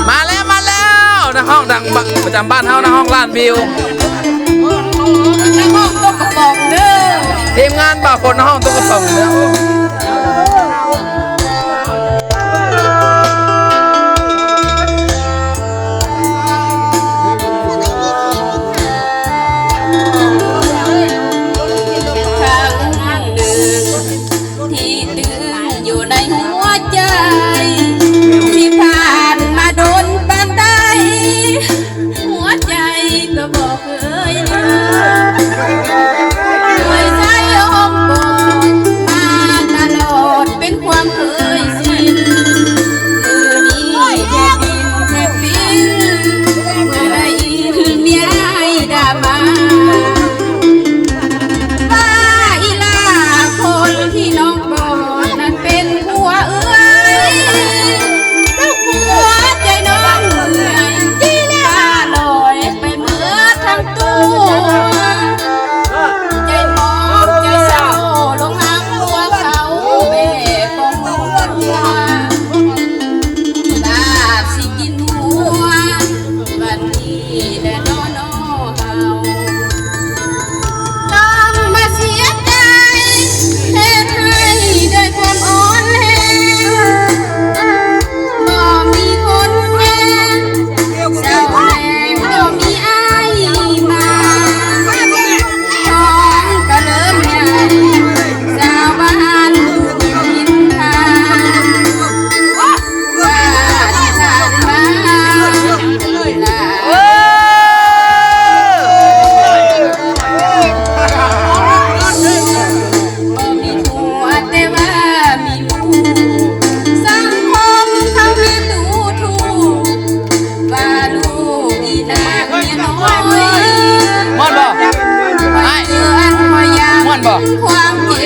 มาแล้วนะห้องดังประจำบ้านเฮานะห้องล้านวิวทีมงานบ่าวคนนะห้องตุ๊กกระป๋องเด้อ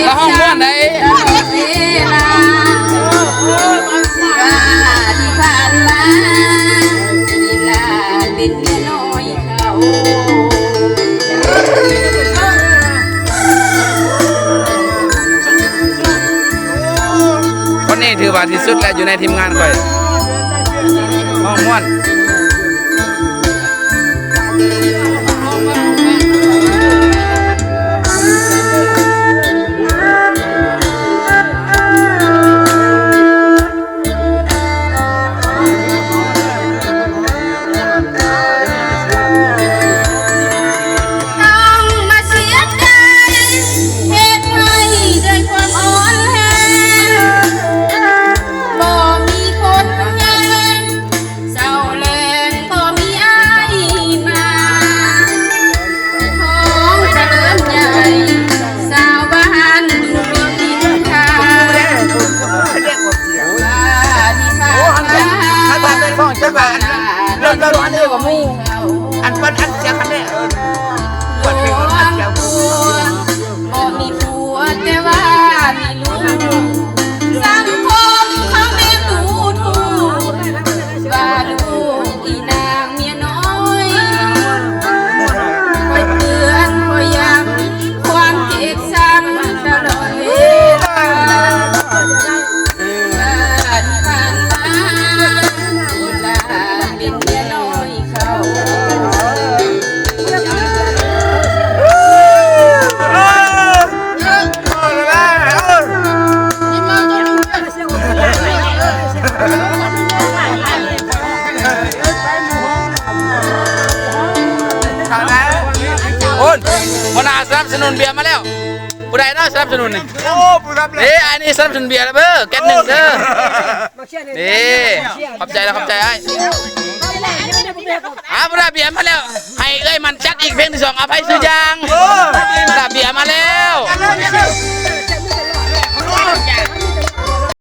แล้วห้องม่วนไหนคนนี้ถือว่าที่สุดแล้วอยู่ในทีมงานก่อยห้องม่วนอันเป็นอันเสียงคันนี้ปวดเพลงอันเสียงบ่มีผัวแต่ว่ามีลูกสังคมเขาไม่รู้ถูกว่าลูกอีนางเมียน้อยคอยเตือนคอยย้ำความเจ็บช้ำตลอดเวลาคนอาสนับสนุนเบียร์มาแล้วผู้ใดน่าสนับสนุนนี่โอ้ผู้รับเลยไอ้นี่สนับสนุนเบียร์แล้วเบ้อแก๊สหนึ่งเด้อนี่ขอบใจแล้วขอบใจไอ้ผู้ใดเบียร์มาแล้วให้เอ้ยมันจัดอีกเพลงที่สองอภัยซื้อยางผู้ใดเบียร์มาแล้